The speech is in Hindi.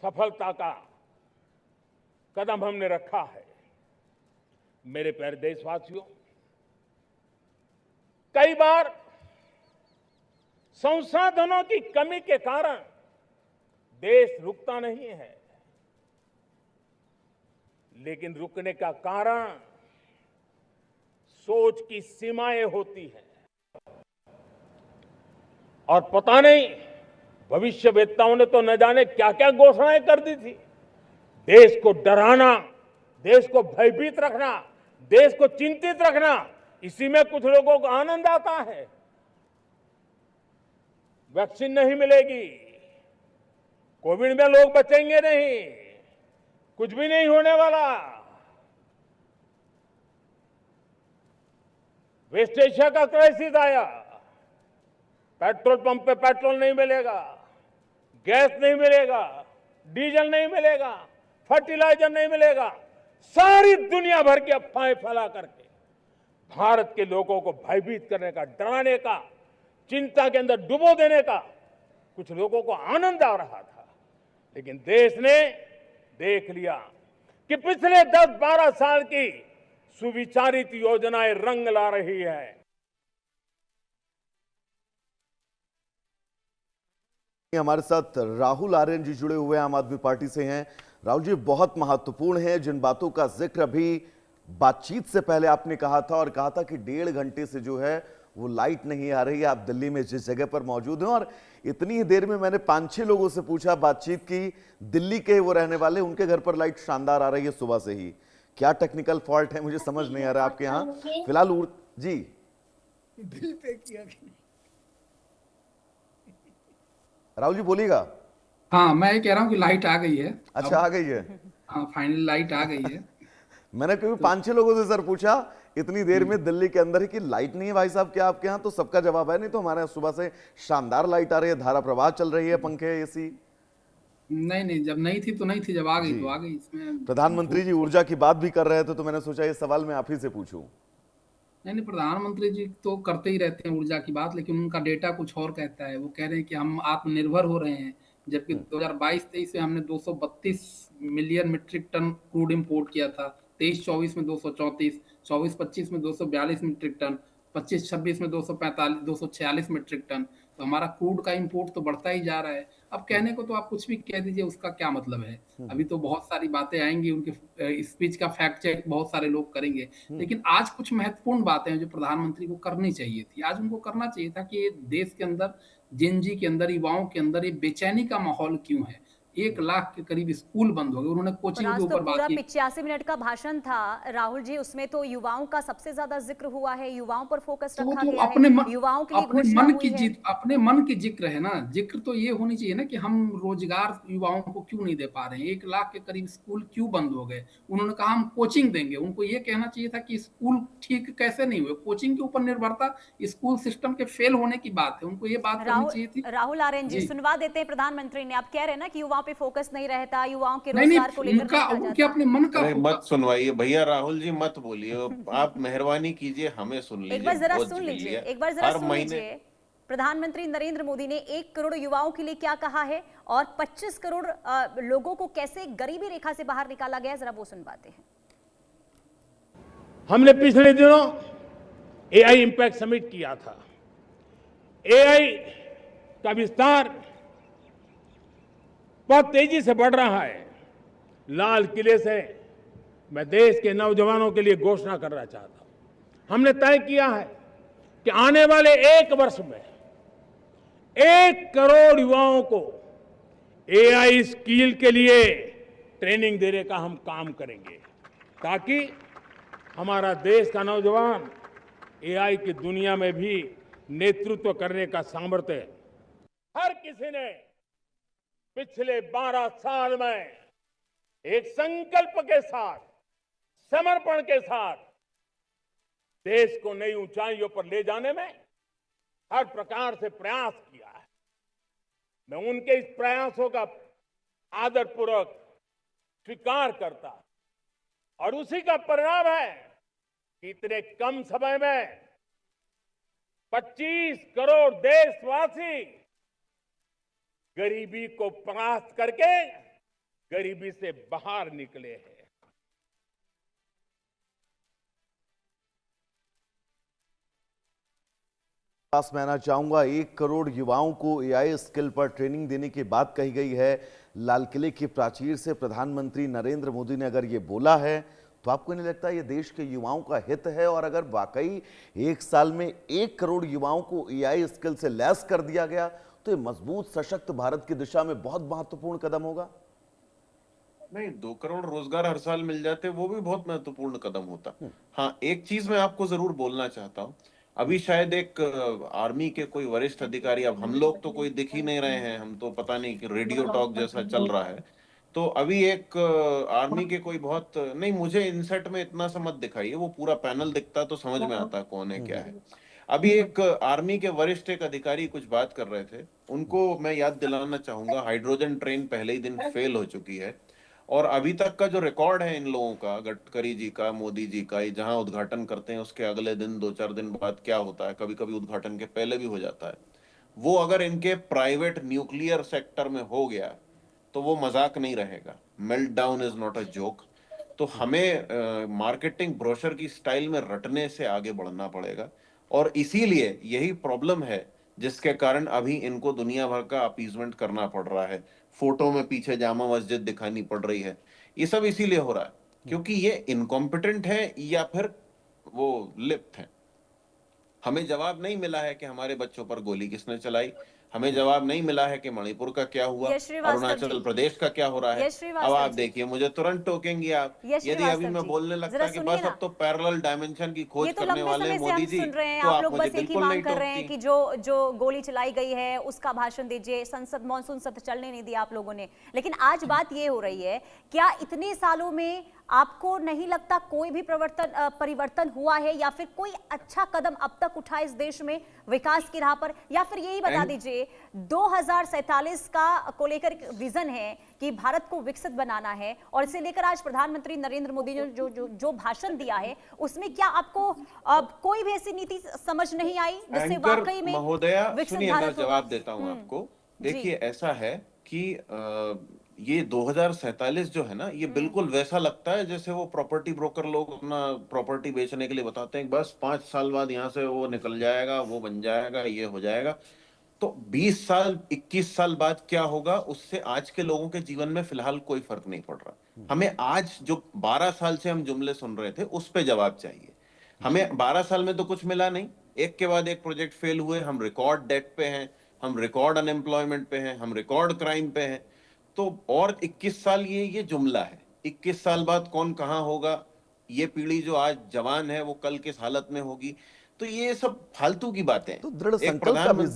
सफलता का कदम हमने रखा है। मेरे प्यारे देशवासियों, कई बार संसाधनों की कमी के कारण देश रुकता नहीं है, लेकिन रुकने का कारण सोच की सीमाएं होती हैं। और पता नहीं भविष्यवेत्ताओं ने तो न जाने क्या क्या घोषणाएं कर दी थी। देश को डराना, देश को भयभीत रखना, देश को चिंतित रखना, इसी में कुछ लोगों को आनंद आता है। वैक्सीन नहीं मिलेगी, कोविड में लोग बचेंगे नहीं, कुछ भी नहीं होने वाला। वेस्ट एशिया का क्राइसिस आया, पेट्रोल पंप पे पेट्रोल नहीं मिलेगा, गैस नहीं मिलेगा, डीजल नहीं मिलेगा, फर्टिलाइजर नहीं मिलेगा। सारी दुनिया भर की अफवाहें फैला करके भारत के लोगों को भयभीत करने का, डराने का, चिंता के अंदर डुबो देने का कुछ लोगों को आनंद आ रहा था। लेकिन देश ने देख लिया कि पिछले 10-12 साल की सुविचारित योजनाएं रंग ला रही है। हमारे साथ राहुल आर्यन जी जुड़े हुए आम आदमी पार्टी से हैं। राहुल जी, बहुत महत्वपूर्ण है जिन बातों का जिक्र अभी बातचीत से पहले आपने कहा था, और कहा था कि 1.5 घंटे से जो है वो लाइट नहीं आ रही है आप दिल्ली में जिस जगह पर मौजूद हैं। और इतनी ही देर में मैंने 5-6 लोगों से पूछा, बातचीत की, दिल्ली के वो रहने वाले, उनके घर पर लाइट शानदार आ रही है सुबह से ही। क्या टेक्निकल फॉल्ट है मुझे समझ नहीं आ रहा आपके यहाँ फिलहाल। जी बिल पे किया। राहुल जी बोलिएगा। हाँ, मैं ये कह रहा हूँ कि लाइट आ गई है। अच्छा, आ गई है। हाँ, फाइनली लाइट आ गई है। मैंने कभी 5-6 लोगों से सर पूछा इतनी देर में दिल्ली के अंदर ही कि लाइट नहीं है भाई साहब क्या आपके यहाँ, तो सबका जवाब है नहीं, तो हमारे यहाँ सुबह से शानदार लाइट आ रही है, धारा प्रवाह चल रही है, पंखे, एसी। नहीं, जब नहीं थी तो नहीं थी, जब आ गई तो आ गई। इसमें प्रधानमंत्री जी ऊर्जा की बात भी कर रहे थे, तो मैंने सोचा ये सवाल मैं आप ही से पूछूं। नहीं, प्रधानमंत्री जी तो करते ही रहते हैं ऊर्जा की बात, लेकिन उनका डेटा कुछ और कहता है। वो कह रहे हैं कि हम आत्मनिर्भर हो रहे हैं, जबकि 2022-23 में हमने 232 million metric ton crude import किया था। 23-24 में 234, 24-25 में 242 मीट्रिक टन, 25-26 में 246 मीट्रिक टन। तो हमारा क्रूड का इंपोर्ट तो बढ़ता ही जा रहा है। अब कहने को तो आप कुछ भी कह दीजिए, उसका क्या मतलब है। अभी तो बहुत सारी बातें आएंगी, उनके स्पीच का फैक्ट चेक बहुत सारे लोग करेंगे, लेकिन आज कुछ महत्वपूर्ण बातें हैं जो प्रधानमंत्री को करनी चाहिए थी। आज उनको करना चाहिए था कि ये देश के अंदर, जेनजी के अंदर, युवाओं के अंदर ये बेचैनी का माहौल क्यों है। 1 लाख के करीब स्कूल बंद हो गए। उन्होंने और कोचिंग आज के तो ऊपर बात पूरा की। 85 मिनट का भाषण था राहुल जी, उसमें तो युवाओं का सबसे ज्यादा जिक्र हुआ है, युवाओं पर फोकस तो वो रखा तो गया अपने है, युवाओं के लिए घोषणा हुई है। अपने मन की जिक्र है ना। जिक्र तो ये होनी चाहिए ना कि हम रोजगार युवाओं को क्यों नहीं दे पा रहे हैं, 1 लाख के करीब स्कूल क्यों बंद हो गए। उन्होंने कहा हम कोचिंग देंगे। उनको ये कहना चाहिए था कि स्कूल ठीक कैसे नहीं हुए, कोचिंग के ऊपर निर्भरता स्कूल सिस्टम के फेल होने की बात है। उनको ये बात करनी चाहिए थी। राहुल आर्यन जी, सुनवा देते हैं प्रधानमंत्री ने। आप कह रहे हैं ना कि युवाओं पे फोकस नहीं रहता, युवाओं के नहीं, रोजगार को लेकर नहीं कहा उनके जाता। अपने मन का मत सुनवाइए भैया, राहुल जी मत बोलिए। आप मेहरबानी कीजिए, हमें सुन लीजिए। एक बार जरा बहुत सुन झेल लीजिए, लिया। एक बार जरा हर सुन महीने लीजिए प्रधानमंत्री नरेंद्र मोदी ने 1 करोड़ युवाओं के लिए क्या कहा है और 25 करोड़ लोगों को कैसे गरीबी रेखा से बाहर निकाला गया, जरा वो सुनवाते हैं। हमने पिछले दिनों एआई इंपैक्ट समिट किया था। एआई का विस्तार बहुत तेजी से बढ़ रहा है। लाल किले से मैं देश के नौजवानों के लिए घोषणा करना चाहता हूं। हमने तय किया है कि आने वाले 1 वर्ष में 1 करोड़ युवाओं को एआई स्किल के लिए ट्रेनिंग देने का हम काम करेंगे, ताकि हमारा देश का नौजवान एआई की दुनिया में भी नेतृत्व करने का सामर्थ्य। हर किसी ने पिछले 12 साल में एक संकल्प के साथ, समर्पण के साथ देश को नई ऊंचाइयों पर ले जाने में हर प्रकार से प्रयास किया है। मैं उनके इस प्रयासों का आदरपूर्वक स्वीकार करता, और उसी का परिणाम है कि इतने कम समय में 25 करोड़ देशवासी गरीबी को परास्त करके गरीबी से बाहर निकले हैं। पास मैं आना चाहूंगा, 1 करोड़ युवाओं को एआई स्किल पर ट्रेनिंग देने की बात कही गई है। लाल किले की प्राचीर से प्रधानमंत्री नरेंद्र मोदी ने अगर ये बोला है तो आपको नहीं लगता ये देश के युवाओं का हित है? और अगर वाकई 1 साल में 1 करोड़ युवाओं को एआई स्किल से लैस कर दिया गया तो ये मजबूत सशक्त भारत की दिशा में बहुत महत्वपूर्ण कदम होगा। नहीं, 2 करोड़ रोजगार हर साल मिल जाते वो भी बहुत महत्वपूर्ण कदम होता। हाँ, एक चीज मैं आपको जरूर बोलना चाहता हूँ। अभी शायद एक आर्मी के कोई वरिष्ठ अधिकारी, अब हम लोग तो कोई दिख ही नहीं रहे हैं, हम तो पता नहीं कि रेडियो टॉक जैसा चल रहा है। तो अभी एक आर्मी के कोई बहुत नहीं, मुझे इनसेट में इतना सा मत दिखाइए, वो पूरा पैनल दिखता तो समझ में आता कौन है क्या है। अभी एक आर्मी के वरिष्ठ एक अधिकारी कुछ बात कर रहे थे, उनको मैं याद दिलाना चाहूंगा, हाइड्रोजन ट्रेन पहले ही दिन फेल हो चुकी है और अभी तक का जो रिकॉर्ड है इन लोगों का, गडकरी जी का, मोदी जी का, जहां उद्घाटन करते हैं उसके अगले दिन 2-4 दिन बाद क्या होता है, कभी कभी उद्घाटन के पहले भी हो जाता है, वो अगर इनके प्राइवेट न्यूक्लियर सेक्टर में हो गया तो वो मजाक नहीं रहेगा। Melt down is not a joke. तो हमें मार्केटिंग ब्रोशर की स्टाइल में रटने से आगे बढ़ना पड़ेगा और इसीलिए यही प्रॉब्लम है जिसके कारण अभी इनको दुनिया भर का अपीजमेंट करना पड़ रहा है। फोटो में पीछे जामा मस्जिद दिखानी पड़ रही है, ये सब इसीलिए हो रहा है क्योंकि ये इनकॉम्पिटेंट है या फिर वो लिप्त है। हमें जवाब नहीं मिला है कि हमारे बच्चों पर गोली किसने चलाई, हमें जवाब नहीं मिला है कि मणिपुर का क्या हुआ, यश श्रीवास्तव अरुणाचल जी। प्रदेश का क्या हो रहा है। यश श्रीवास्तव अब आप जी। देखिए, मुझे तुरंत टोकेंगे आप यश यदि अभी श्रीवास्तव मैं जी, बोलने जरा लगता कि सुनिए बस ना। अब तो पैरेलल डायमेंशन की खोज ये तो करने लंबे वाले समय हैं से हम मोदी जी, सुन रहे हैं, तो आप आप लोग मुझे बस एक ही बिल्कुल मांग नहीं कर रहे हैं टोकती। कि जो गोली चलाई गई है उसका भाषण दीजिए, संसद मॉनसून सत्र चलने नहीं दिया आप लोगों ने। लेकिन आज बात ये हो रही है, क्या इतने सालों में आपको नहीं लगता कोई भी परिवर्तन हुआ है या फिर कोई अच्छा कदम अब तक उठा इस देश में विकास की राह पर? या फिर यही बता दीजिए, 2047 का को लेकर विजन है कि भारत को विकसित बनाना है और इसे लेकर आज प्रधानमंत्री नरेंद्र मोदी ने जो भाषण दिया है उसमें क्या आपको कोई भी ऐसी नीति समझ नहीं आई जिससे एंकर वाकई में महोदया विकसित सुनिए, मैं भारत होगा? जवाब देता हूं आपको। देखिए, ऐसा है कि ये 2047 जो है ना, ये बिल्कुल वैसा लगता है जैसे वो प्रॉपर्टी ब्रोकर लोग अपना प्रॉपर्टी बेचने के लिए बताते हैं, बस 5 साल बाद यहाँ से वो निकल जाएगा, वो बन जाएगा, ये हो जाएगा। तो 20 साल 21 साल बाद क्या होगा उससे आज के लोगों के जीवन में फिलहाल कोई फर्क नहीं पड़ रहा। हमें आज जो 12 साल से हम जुमले सुन रहे थे उस पे जवाब चाहिए। हमें 12 साल में तो कुछ मिला नहीं, एक के बाद एक प्रोजेक्ट फेल हुए, हम रिकॉर्ड डेट पे हैं, हम रिकॉर्ड अनएम्प्लॉयमेंट पे हैं, हम रिकॉर्ड क्राइम पे हैं। तो और 21 साल ये जुमला है। 21 साल बाद कौन कहां होगा, ये पीढ़ी जो आज जवान है वो कल किस हालत में होगी, तो ये सब फालतू की बातें हैं। तो दृढ़ एक संकल्प का भी प्रधानमंत्री